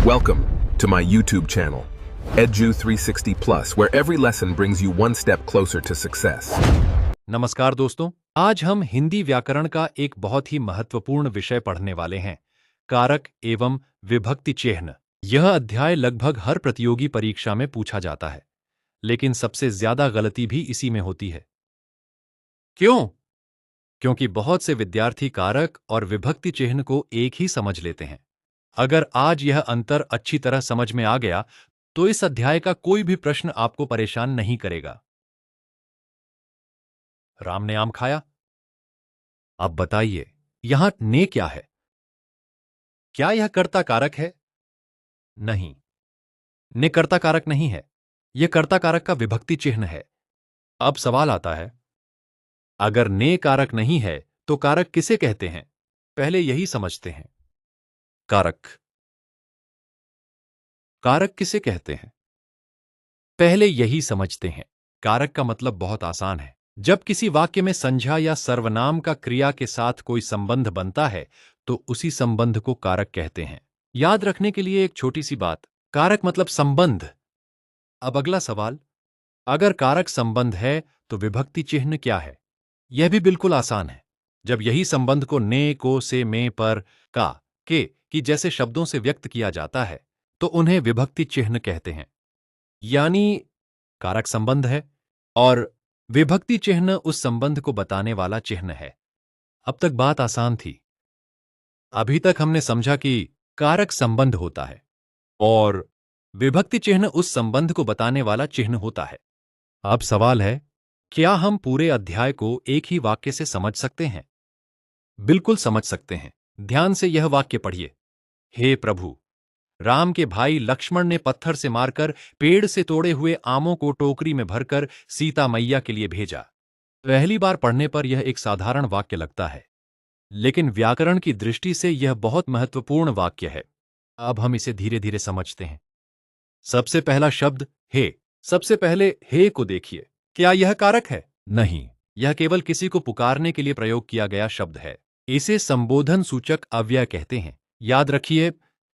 Welcome to my YouTube channel, Edu360 Plus, where every lesson brings you one step closer to success. नमस्कार दोस्तों, आज हम हिंदी व्याकरण का एक बहुत ही महत्वपूर्ण विषय पढ़ने वाले हैं, कारक एवं विभक्ति चिह्न। यह अध्याय लगभग हर प्रतियोगी परीक्षा में पूछा जाता है, लेकिन सबसे ज्यादा गलती भी इसी में होती है। क्यों? क्योंकि बहुत से विद्यार्थी कारक और विभक्ति चिह्न को एक ही समझ लेते हैं। अगर आज यह अंतर अच्छी तरह समझ में आ गया, तो इस अध्याय का कोई भी प्रश्न आपको परेशान नहीं करेगा। राम ने आम खाया। अब बताइए, यहां ने क्या है? क्या यह कर्ता कारक है? नहीं, ने कर्ता कारक नहीं है। यह कर्ता कारक का विभक्ति चिह्न है। अब सवाल आता है, अगर ने कारक नहीं है तो कारक किसे कहते हैं? पहले यही समझते हैं। कारक कारक किसे कहते हैं? पहले यही समझते हैं। कारक का मतलब बहुत आसान है। जब किसी वाक्य में संज्ञा या सर्वनाम का क्रिया के साथ कोई संबंध बनता है, तो उसी संबंध को कारक कहते हैं। याद रखने के लिए एक छोटी सी बात, कारक मतलब संबंध। अब अगला सवाल, अगर कारक संबंध है तो विभक्ति चिह्न क्या है? यह भी बिल्कुल आसान है। जब यही संबंध को ने, को, से, में, पर, का, के की जैसे शब्दों से व्यक्त किया जाता है, तो उन्हें विभक्ति चिह्न कहते हैं। यानी कारक संबंध है और विभक्ति चिह्न उस संबंध को बताने वाला चिह्न है। अब तक बात आसान थी। अभी तक हमने समझा कि कारक संबंध होता है और विभक्ति चिह्न उस संबंध को बताने वाला चिह्न होता है। अब सवाल है, क्या हम पूरे अध्याय को एक ही वाक्य से समझ सकते हैं? बिल्कुल समझ सकते हैं। ध्यान से यह वाक्य पढ़िए। हे प्रभु, राम के भाई लक्ष्मण ने पत्थर से मारकर पेड़ से तोड़े हुए आमों को टोकरी में भरकर सीता मैया के लिए भेजा। पहली बार पढ़ने पर यह एक साधारण वाक्य लगता है, लेकिन व्याकरण की दृष्टि से यह बहुत महत्वपूर्ण वाक्य है। अब हम इसे धीरे धीरे समझते हैं। सबसे पहला शब्द हे। सबसे पहले हे को देखिए। क्या यह कारक है? नहीं, यह केवल किसी को पुकारने के लिए प्रयोग किया गया शब्द है। इसे संबोधन सूचक अव्यय कहते हैं। याद रखिए,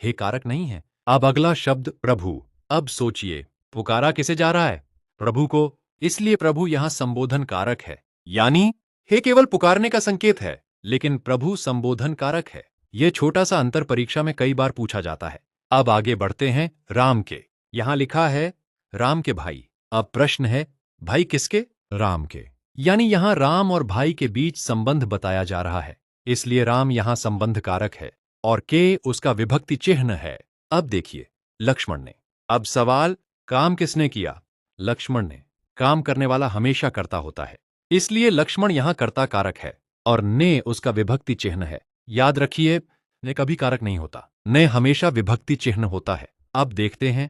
हे कारक नहीं है। अब अगला शब्द प्रभु। अब सोचिए, पुकारा किसे जा रहा है? प्रभु को, इसलिए प्रभु यहां संबोधन कारक है। यानी हे केवल पुकारने का संकेत है, लेकिन प्रभु संबोधन कारक है। यह छोटा सा अंतर परीक्षा में कई बार पूछा जाता है। अब आगे बढ़ते हैं राम के। यहां लिखा है राम के भाई। अब प्रश्न है, भाई किसके? राम के। यानी यहां राम और भाई के बीच संबंध बताया जा रहा है, इसलिए राम यहां संबंध कारक है और के उसका विभक्ति चिह्न है। अब देखिए, लक्ष्मण ने। अब सवाल, काम किसने किया? लक्ष्मण ने। काम करने वाला हमेशा कर्ता होता है, इसलिए लक्ष्मण यहां कर्ता कारक है और ने उसका विभक्ति चिह्न है। याद रखिए, ने कभी कारक नहीं होता, ने हमेशा विभक्ति चिह्न होता है। अब देखते हैं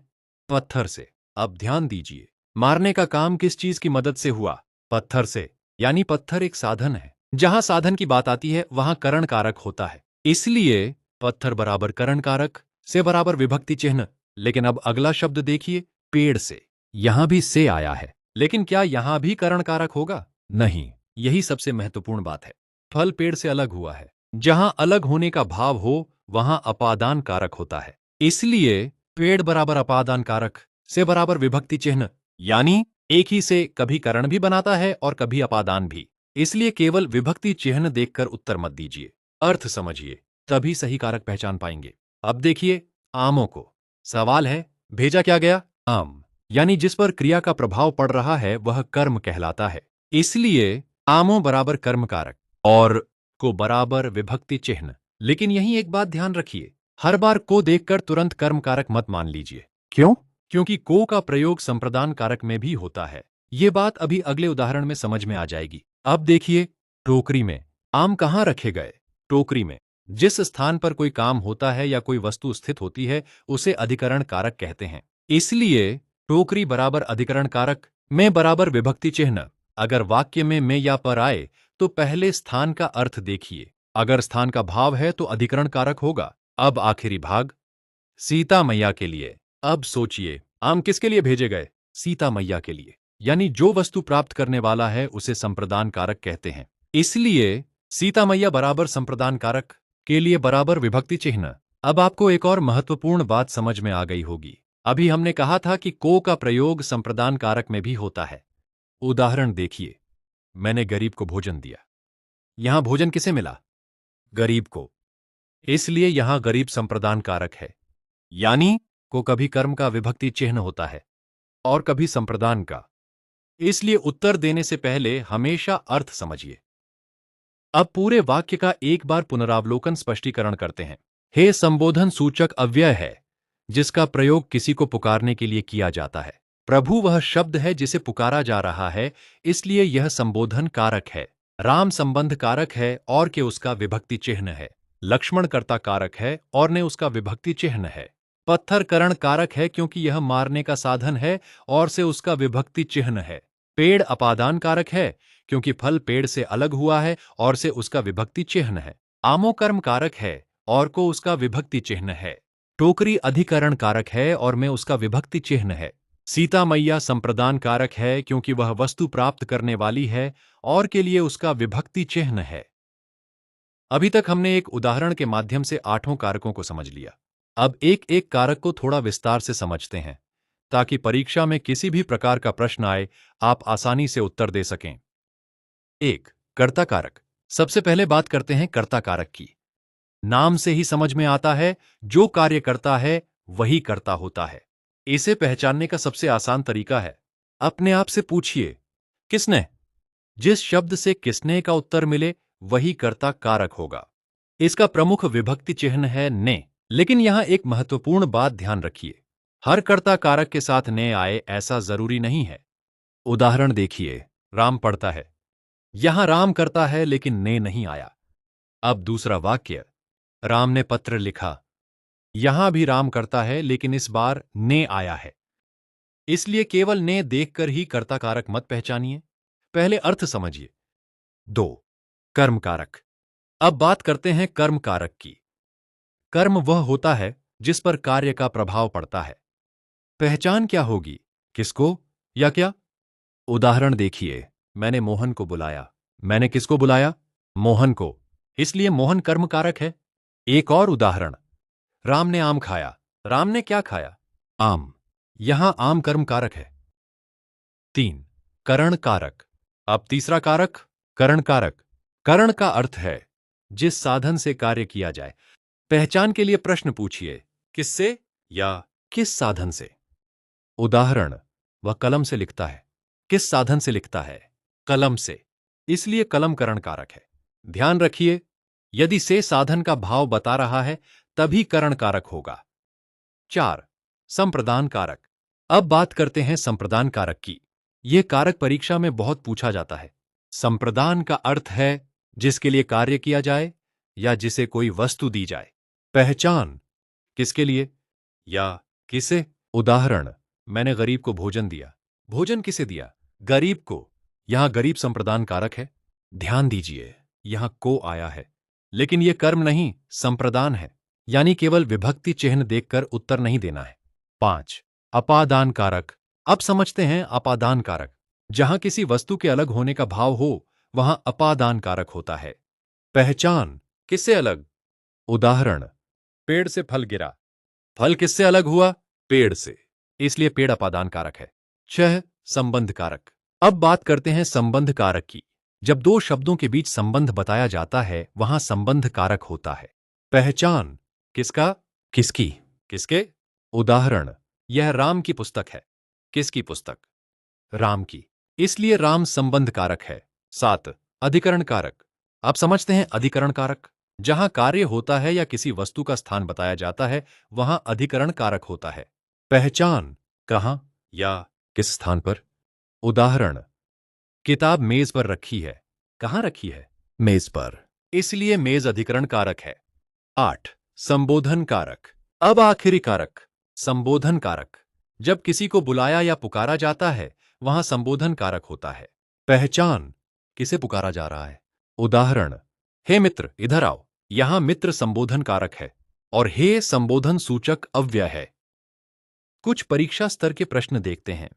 पत्थर से। अब ध्यान दीजिए, मारने का काम किस चीज की मदद से हुआ? पत्थर से। यानी पत्थर एक साधन है। जहां साधन की बात आती है वहां करण कारक होता है, इसलिए पत्थर बराबर करण कारक, से बराबर विभक्ति चिह्न। लेकिन अब अगला शब्द देखिए, पेड़ से। यहां भी से आया है, लेकिन क्या यहां भी करण कारक होगा? नहीं, यही सबसे महत्वपूर्ण बात है। फल पेड़ से अलग हुआ है। जहां अलग होने का भाव हो वहां अपादान कारक होता है, इसलिए पेड़ बराबर अपादान कारक, से बराबर विभक्ति चिह्न। यानी एक ही से कभी करण भी बनाता है और कभी अपादान भी, इसलिए केवल विभक्ति चिह्न देखकर उत्तर मत दीजिए, अर्थ समझिए, तभी सही कारक पहचान पाएंगे। अब देखिए आमों को। सवाल है, भेजा क्या गया? आम। यानी जिस पर क्रिया का प्रभाव पड़ रहा है वह कर्म कहलाता है, इसलिए आमों बराबर कर्म कारक और को बराबर विभक्ति चिह्न। लेकिन यही एक बात ध्यान रखिए, हर बार को देखकर तुरंत कर्म कारक मत मान लीजिए। क्यों? क्योंकि को का प्रयोग संप्रदान कारक में भी होता है। ये बात अभी अगले उदाहरण में समझ में आ जाएगी। अब देखिए, टोकरी में। आम कहां रखे गए? टोकरी में। जिस स्थान पर कोई काम होता है या कोई वस्तु स्थित होती है उसे अधिकरण कारक कहते हैं, इसलिए टोकरी बराबर अधिकरण कारक, में बराबर विभक्ति चिह्न। अगर वाक्य में या पर आए तो पहले स्थान का अर्थ देखिए। अगर स्थान का भाव है तो अधिकरण कारक होगा। अब आखिरी भाग, सीता मैया के लिए। अब सोचिए, आम किसके लिए भेजे गए? सीता मैया के लिए। यानी जो वस्तु प्राप्त करने वाला है उसे संप्रदान कारक कहते हैं, इसलिए सीता मैया बराबर संप्रदान कारक, के लिए बराबर विभक्ति चिह्न। अब आपको एक और महत्वपूर्ण बात समझ में आ गई होगी। अभी हमने कहा था कि को का प्रयोग संप्रदान कारक में भी होता है। उदाहरण देखिए, मैंने गरीब को भोजन दिया। यहां भोजन किसे मिला? गरीब को। इसलिए यहां गरीब संप्रदान कारक है। यानी को कभी कर्म का विभक्ति चिन्ह होता है और कभी संप्रदान का। इसलिए उत्तर देने से पहले हमेशा अर्थ समझिए। अब पूरे वाक्य का एक बार पुनरावलोकन स्पष्टीकरण करते हैं। हे संबोधन सूचक अव्यय है जिसका प्रयोग किसी को पुकारने के लिए किया जाता है। प्रभु वह शब्द है जिसे पुकारा जा रहा है, इसलिए यह संबोधन कारक है। राम संबंध कारक है और के उसका विभक्ति चिन्ह है। लक्ष्मण कर्ता कारक है और ने उसका विभक्ति चिन्ह है। पत्थर करण कारक है क्योंकि यह मारने का साधन है और से उसका विभक्ति चिन्ह है। पेड़ अपादान कारक है क्योंकि फल पेड़ से अलग हुआ है और से उसका विभक्ति चिन्ह है। आमो कर्म कारक है और को उसका विभक्ति चिन्ह है। टोकरी अधिकरण कारक है और में उसका विभक्ति चिन्ह है। सीता मैया संप्रदान कारक है क्योंकि वह वस्तु प्राप्त करने वाली है और के लिए उसका विभक्ति चिन्ह है। अभी तक हमने एक उदाहरण के माध्यम से 8 कारकों को समझ लिया। अब एक एक कारक को थोड़ा विस्तार से समझते हैं ताकि परीक्षा में किसी भी प्रकार का प्रश्न आए आप आसानी से उत्तर दे सकें। 1. कर्ता कारक। सबसे पहले बात करते हैं कर्ता कारक की। नाम से ही समझ में आता है जो कार्य करता है वही कर्ता होता है। इसे पहचानने का सबसे आसान तरीका है, अपने आप से पूछिए किसने। जिस शब्द से किसने का उत्तर मिले वही कर्ता कारक होगा। इसका प्रमुख विभक्ति चिन्ह है ने। लेकिन यहां एक महत्वपूर्ण बात ध्यान रखिए, हर कर्ता कारक के साथ ने आए ऐसा जरूरी नहीं है। उदाहरण देखिए, राम पढ़ता है। यहां राम करता है लेकिन ने नहीं आया। अब दूसरा वाक्य, राम ने पत्र लिखा। यहां भी राम करता है लेकिन इस बार ने आया है। इसलिए केवल ने देखकर ही कर्ता कारक मत पहचानिए, पहले अर्थ समझिए। 2. कर्म कारक। अब बात करते हैं कर्म कारक की। कर्म वह होता है जिस पर कार्य का प्रभाव पड़ता है। पहचान क्या होगी, किसको या क्या? उदाहरण देखिए, मैंने मोहन को बुलाया। मैंने किसको बुलाया? मोहन को। इसलिए मोहन कर्म कारक है। एक और उदाहरण, राम ने आम खाया। राम ने क्या खाया? आम। यहां आम कर्म कारक है। 3. करण कारक। अब तीसरा कारक, करण कारक। करण का अर्थ है जिस साधन से कार्य किया जाए। पहचान के लिए प्रश्न पूछिए, किससे या किस साधन से। उदाहरण, वह कलम से लिखता है। किस साधन से लिखता है? कलम से। इसलिए कलम करण कारक है। ध्यान रखिए, यदि से साधन का भाव बता रहा है तभी करण कारक होगा। 4. संप्रदान कारक। अब बात करते हैं संप्रदान कारक की। यह कारक परीक्षा में बहुत पूछा जाता है। संप्रदान का अर्थ है जिसके लिए कार्य किया जाए या जिसे कोई वस्तु दी जाए। पहचान, किसके लिए या किसे। उदाहरण, मैंने गरीब को भोजन दिया। भोजन किसे दिया? गरीब को। यहां गरीब संप्रदान कारक है। ध्यान दीजिए, यहां को आया है लेकिन यह कर्म नहीं, संप्रदान है। यानी केवल विभक्ति चिन्ह देखकर उत्तर नहीं देना है। 5. अपादान कारक। अब समझते हैं अपादान कारक। जहां किसी वस्तु के अलग होने का भाव हो वहां अपादान कारक होता है। पहचान, किससे अलग? उदाहरण, पेड़ से फल गिरा। फल किससे अलग हुआ? पेड़ से। इसलिए पेड़ अपादान कारक है। 6. संबंध कारक। अब बात करते हैं संबंध कारक की। जब दो शब्दों के बीच संबंध बताया जाता है वहां संबंध कारक होता है। पहचान, किसका? किसकी? किसके? उदाहरण, यह राम की पुस्तक है। किसकी पुस्तक? राम की। इसलिए राम संबंध कारक है। 7. अधिकरण कारक। आप समझते हैं अधिकरण कारक। जहां कार्य होता है या किसी वस्तु का स्थान बताया जाता है वहां अधिकरण कारक होता है। पहचान, कहां या किस स्थान पर। उदाहरण, किताब मेज पर रखी है। कहां रखी है? मेज पर। इसलिए मेज अधिकरण कारक है। 8. संबोधन कारक। अब आखिरी कारक, संबोधन कारक। जब किसी को बुलाया या पुकारा जाता है वहां संबोधन कारक होता है। पहचान, किसे पुकारा जा रहा है? उदाहरण, हे मित्र इधर आओ। यहां मित्र संबोधन कारक है और हे संबोधन सूचक अव्यय है। कुछ परीक्षा स्तर के प्रश्न देखते हैं।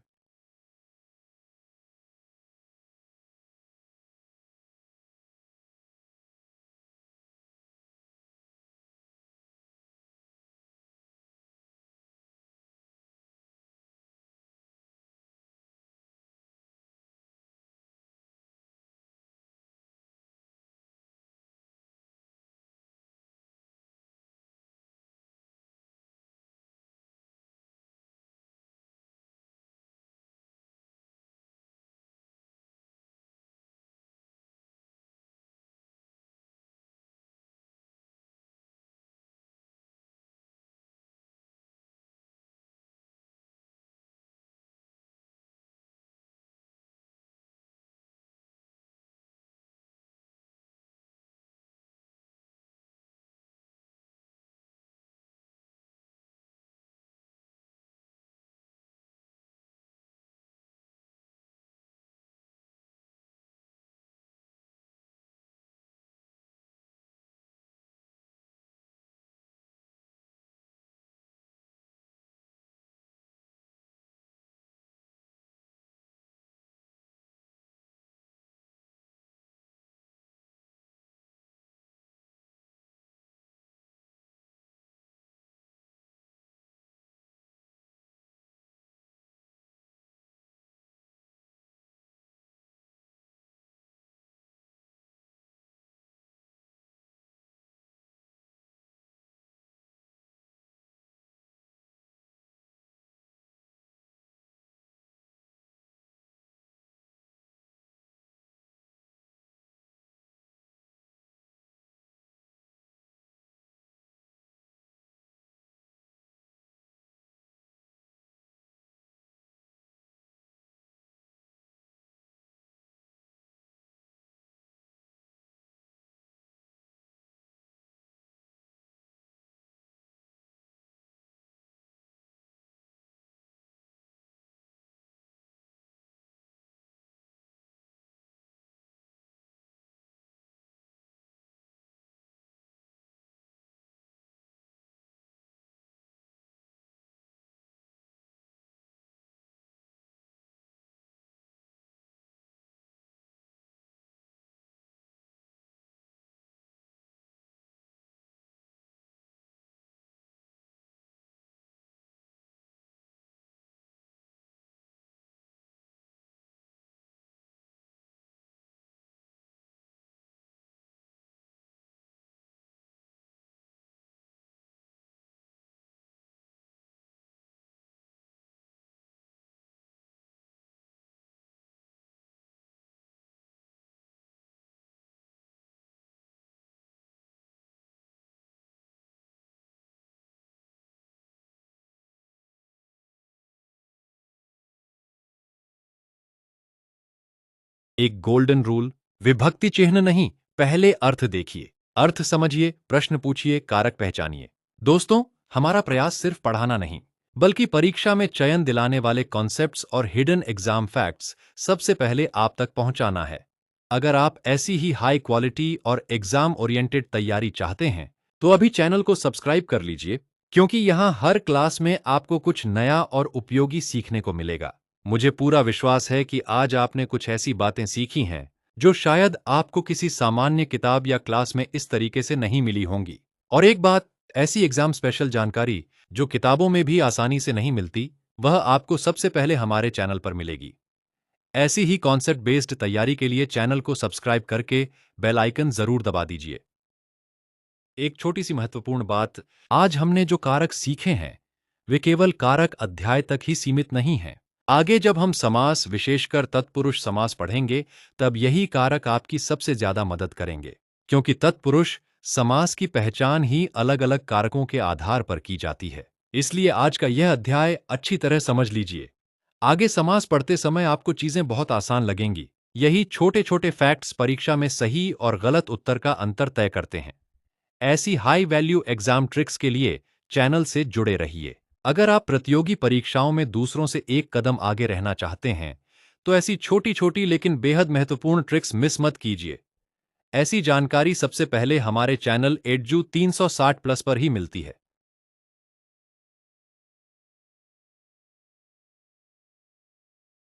एक गोल्डन रूल, विभक्ति चिन्ह नहीं, पहले अर्थ देखिए, अर्थ समझिए, प्रश्न पूछिए, कारक पहचानिए। दोस्तों, हमारा प्रयास सिर्फ पढ़ाना नहीं, बल्कि परीक्षा में चयन दिलाने वाले कॉन्सेप्ट्स और हिडन एग्जाम फैक्ट्स सबसे पहले आप तक पहुंचाना है। अगर आप ऐसी ही हाई क्वालिटी और एग्जाम ओरिएंटेड तैयारी चाहते हैं, तो अभी चैनल को सब्सक्राइब कर लीजिए, क्योंकि यहाँ हर क्लास में आपको कुछ नया और उपयोगी सीखने को मिलेगा। मुझे पूरा विश्वास है कि आज आपने कुछ ऐसी बातें सीखी हैं जो शायद आपको किसी सामान्य किताब या क्लास में इस तरीके से नहीं मिली होंगी। और एक बात, ऐसी एग्जाम स्पेशल जानकारी जो किताबों में भी आसानी से नहीं मिलती, वह आपको सबसे पहले हमारे चैनल पर मिलेगी। ऐसी ही कॉन्सेप्ट बेस्ड तैयारी के लिए चैनल को सब्सक्राइब करके बेल आइकन जरूर दबा दीजिए। एक छोटी सी महत्वपूर्ण बात, आज हमने जो कारक सीखे हैं वे केवल कारक अध्याय तक ही सीमित नहीं हैं। आगे जब हम समास, विशेषकर तत्पुरुष समास पढ़ेंगे, तब यही कारक आपकी सबसे ज्यादा मदद करेंगे, क्योंकि तत्पुरुष समास की पहचान ही अलग अलग कारकों के आधार पर की जाती है। इसलिए आज का यह अध्याय अच्छी तरह समझ लीजिए। आगे समास पढ़ते समय आपको चीजें बहुत आसान लगेंगी। यही छोटे छोटे फैक्ट्स परीक्षा में सही और गलत उत्तर का अंतर तय करते हैं। ऐसी हाई वैल्यू एग्जाम ट्रिक्स के लिए चैनल से जुड़े रहिए। अगर आप प्रतियोगी परीक्षाओं में दूसरों से एक कदम आगे रहना चाहते हैं, तो ऐसी छोटी छोटी लेकिन बेहद महत्वपूर्ण ट्रिक्स मिस मत कीजिए। ऐसी जानकारी सबसे पहले हमारे चैनल एडजू 360 प्लस पर ही मिलती है।